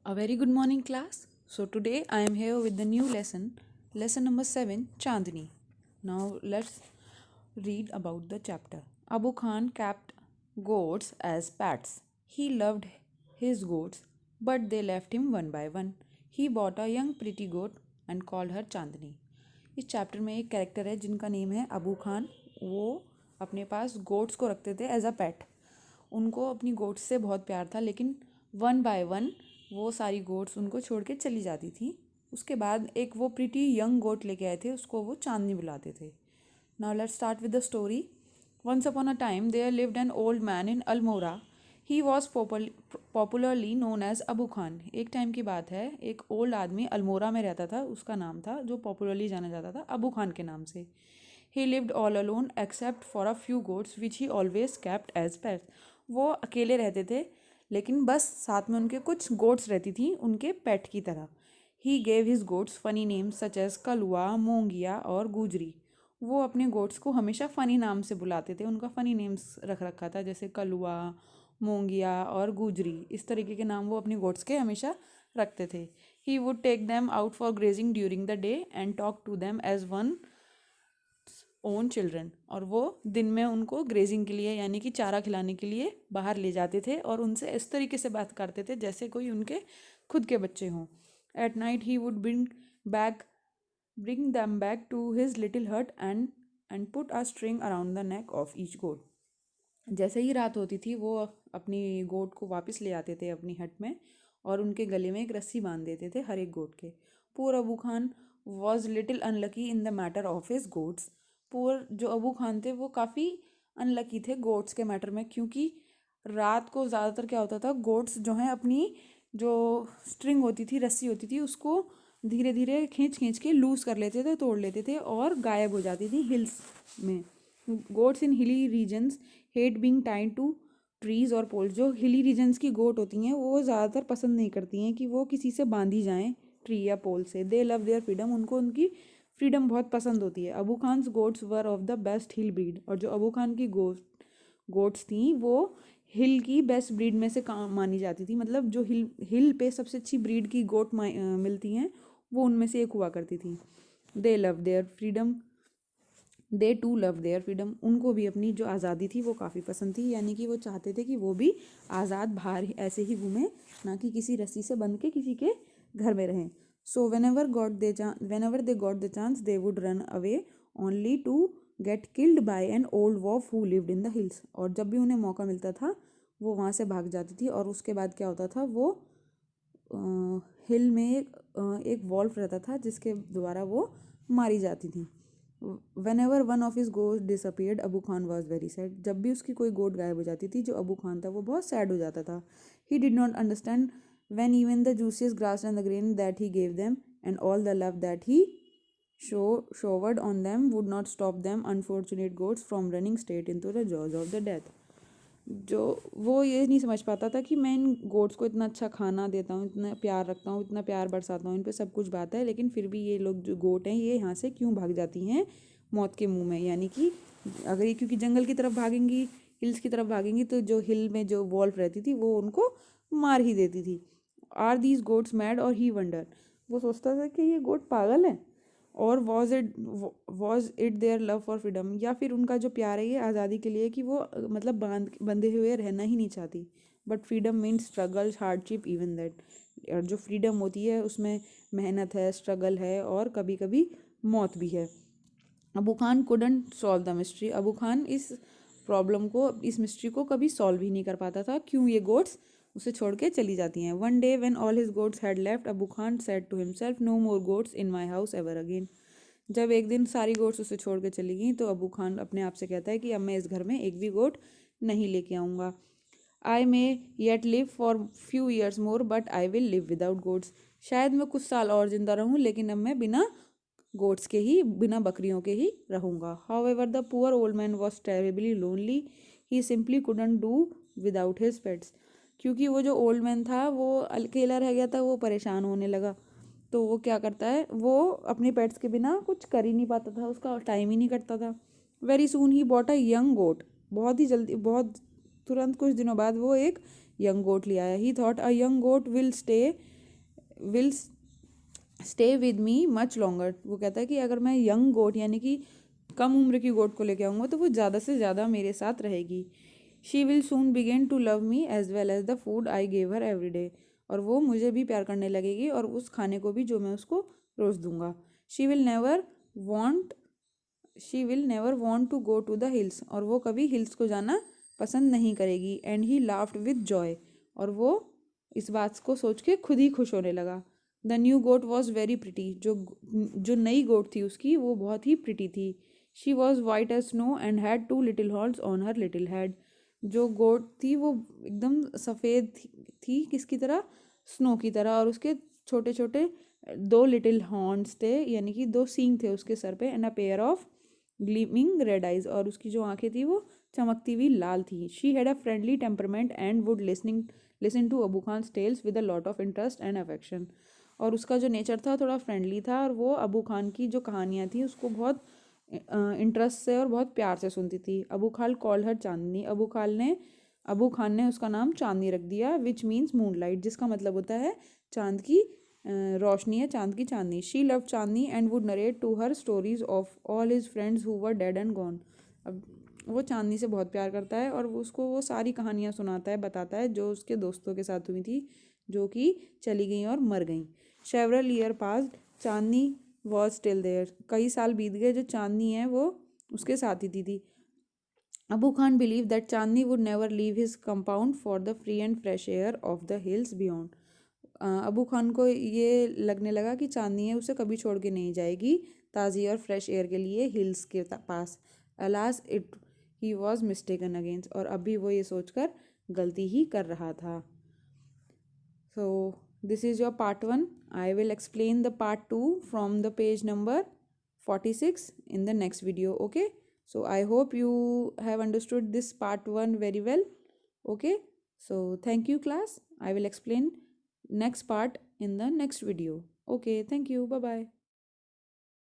A very good morning, class. So, today I am here with the new lesson number 7, Chandni. Now, let's read about the chapter. Abu Khan kept goats as pets. He loved his goats, but they left him one by one. He bought a young pretty goat and called her Chandni. इस chapter में एक character है जिनका name है अबू खान. वो अपने पास goats को रखते थे एज अ पेट. उनको अपनी गोट्स से बहुत प्यार था, लेकिन वन बाय वन वो सारी गोट्स उनको छोड़ के चली जाती थी. उसके बाद एक वो प्रिटी यंग गोट लेके आए थे, उसको वो चांदनी बुलाते थे. Now let's start with the story. Once upon a time there lived an old man in Almora. He was popularly known as Abu Khan. एक टाइम की बात है, एक ओल्ड आदमी अल्मोरा में रहता था. उसका नाम था, जो पॉपुलरली जाना जाता था, अबू खान के नाम से. He lived all alone except for a few goats which he always kept as pets. वो अकेले रहते थे, लेकिन बस साथ में उनके कुछ गोट्स रहती थी, उनके पेट की तरह. He gave his goats funny names such as Kalua, Mongia और गुजरी. वो अपने गोट्स को हमेशा फ़नी नाम से बुलाते थे. उनका फ़नी नेम्स रख रखा था, जैसे कलुआ, मोंगिया और गुजरी. इस तरीके के नाम वो अपनी गोट्स के हमेशा रखते थे. He would take them out for grazing during the day and talk to them as one own children. और वो दिन में उनको ग्रेजिंग के लिए, यानी कि चारा खिलाने के लिए बाहर ले जाते थे और उनसे इस तरीके से बात करते थे जैसे कोई उनके खुद के बच्चे हों. At night he would bring them back to his little hut and put a string around the neck of each goat. जैसे ही रात होती थी, वो अपनी गोट को वापस ले आते थे अपनी हट में और उनके गले में एक रस्सी बांध देते थे हर एक गोट के. Poor Abu Khan was little unlucky in the matter of his goats. Poor जो अबू खान थे वो काफ़ी अनलकी थे गोट्स के मैटर में, क्योंकि रात को ज़्यादातर क्या होता था, गोट्स जो हैं अपनी जो स्ट्रिंग होती थी, रस्सी होती थी, उसको धीरे धीरे खींच खींच के लूज़ कर लेते थे, तोड़ लेते थे और गायब हो जाती थी हिल्स में. Goats in hilly regions hate being tied to trees और पोल्स. जो हिली रीजन्स की गोट होती हैं वो ज़्यादातर पसंद नहीं करती हैं कि वो किसी से बांधी जाएं, ट्री या पोल से. They love their freedom. उनको उनकी फ्रीडम बहुत पसंद होती है. Abu Khan's goats were of the best hill breed. और जो अबू खान की गोट्स थी वो हिल की बेस्ट ब्रीड में से मानी जाती थी. मतलब जो हिल पे सबसे अच्छी ब्रीड की गोट मिलती हैं, वो उनमें से एक हुआ करती थी. They love their freedom. They too love their freedom. उनको भी अपनी जो आज़ादी थी वो काफ़ी पसंद थी, यानी कि वो चाहते थे कि वो भी आज़ाद बाहर ऐसे ही घूमें, ना कि किसी रस्सी से बंध के किसी के घर में रहें. सो whenever they got the chance they would run away only to get killed by an old wolf who lived in the hills. और जब भी उन्हें मौका मिलता था वो वहाँ से भाग जाती थी. और उसके बाद क्या होता था, वो हिल में एक वॉल्फ रहता था जिसके द्वारा वो मारी जाती थी. Whenever one of his goats disappeared, Abu Khan was very sad. जब भी उसकी कोई गोट गायब हो जाती थी, जो अबू खान था वो बहुत सैड हो जाता था. He did not understand when even the juiciest grass and the grain that he gave them and all the love that he showered on them would not stop them unfortunate goats from running straight into the jaws of the death. जो वो ये नहीं समझ पाता था कि मैं इन goats को इतना अच्छा खाना देता हूँ, इतना प्यार रखता हूँ, इतना प्यार बरसाता हूँ, इन पे सब कुछ बात है, लेकिन फिर भी ये लोग जो गोट हैं ये यहाँ से क्यों भाग जाती हैं मौत के मुंह में. यानी कि अगर ये क्योंकि जंगल की तरफ भागेंगी, हिल्स की तरफ भागेंगी, तो जो हिल में जो वॉल्फ रहती थी वो उनको मार ही देती थी. आर दीज गोट्स मैड और ही वंडर. वो सोचता था कि ये गोट पागल है. और was it their love for freedom, या फिर उनका जो प्यार है ये आज़ादी के लिए, कि वो मतलब बंधे हुए रहना ही नहीं चाहती. But freedom means struggle, hardship, even that. और जो फ्रीडम होती है उसमें मेहनत है, स्ट्रगल है और कभी कभी मौत भी है. Abu Khan couldn't solve the mystery. Abu Khan इस प्रॉब्लम को, इस मिस्ट्री को कभी सॉल्व ही नहीं कर पाता था, क्यों ये गोट्स उसे छोड़ के चली जाती हैं. One day when all his goats had left, Abu Khan said to himself, no more goats in my house ever again. जब एक दिन सारी गोट्स उसे छोड़ के चली गई, तो अबू खान अपने आप से कहता है कि अब मैं इस घर में एक भी गोट नहीं लेके आऊँगा. I may yet live for few years more but I will live without goats. शायद मैं कुछ साल और ज़िंदा रहूँ, लेकिन अब मैं बिना गोट्स के ही, बिना बकरियों के ही रहूँगा. However the poor old man was terribly lonely. He simply couldn't do without his pets. क्योंकि वो जो ओल्ड मैन था वो अकेला रह गया था, वो परेशान होने लगा. तो वो क्या करता है, वो अपने पेट्स के बिना कुछ कर ही नहीं पाता था, उसका टाइम ही नहीं कटता था. Very soon he bought a young goat. बहुत ही जल्दी, बहुत तुरंत कुछ दिनों बाद वो एक यंग गोट ले आया। He thought a young goat will stay with me much longer. वो कहता है कि अगर मैं यंग गोट यानी कि कम उम्र की गोट को लेके आऊँगा तो वो ज़्यादा से ज़्यादा मेरे साथ रहेगी। She will soon begin to love me as well as the food I gave her every day. और वो मुझे भी प्यार करने लगेगी और उस खाने को भी जो मैं उसको रोज़ दूंगा। She will never want she will never want to go to the hills. और वो कभी हिल्स को जाना पसंद नहीं करेगी। And he laughed with joy. और वो इस बात को सोच के खुद ही खुश होने लगा। The new goat was very pretty. जो नई गोट थी उसकी वो बहुत ही प्रिटी थी। She was white as snow and had 2 little horns on her little head. जो गोट थी वो एकदम सफ़ेद थी किसकी तरह, स्नो की तरह। और उसके छोटे छोटे 2 लिटिल हॉर्न्स थे यानी कि 2 सींग थे उसके सर पे। And a pair of gleaming red eyes. और उसकी जो आंखें थी वो चमकती हुई लाल थी। She had a friendly temperament and would listen to Abu Khan tales with a lot of interest and affection. और उसका जो नेचर था थोड़ा फ्रेंडली था और वो अबू खान की जो कहानियाँ थी उसको बहुत इंटरेस्ट से और बहुत प्यार से सुनती थी। अबू खान कॉल्ड हर चांदनी। अबू खान ने उसका नाम चांदनी रख दिया, विच मीन्स मूनलाइट, जिसका मतलब होता है चांद की रोशनी है, चांद की चांदनी। She love Chandni and would narrate to her stories of all his friends who were dead and gone. अब वो चांदनी से बहुत प्यार करता है और उसको वो सारी कहानियाँ सुनाता है, बताता है जो उसके दोस्तों के साथ हुई थी जो कि चली गई और मर गई। Several year passed, Chandni was still there. कई साल बीत गए, जो चांदनी है वो उसके साथ ही थी। Abu Khan believe that Chandni would never leave his compound for the free and fresh air of the hills beyond. Abu Khan को ये लगने लगा कि चांदनी है उसे कभी छोड़ के नहीं जाएगी ताज़ी और फ्रेश एयर के लिए हिल्स के पास। Alas it he was mistaken against. और अभी वो ये सोचकर गलती ही कर रहा था। So this is your part 1. I will explain the part 2 from the page number 46 in the next video. Okay. So I hope you have understood this part 1 very well. Okay. So thank you class. I will explain next part in the next video. Okay. Thank you. Bye bye.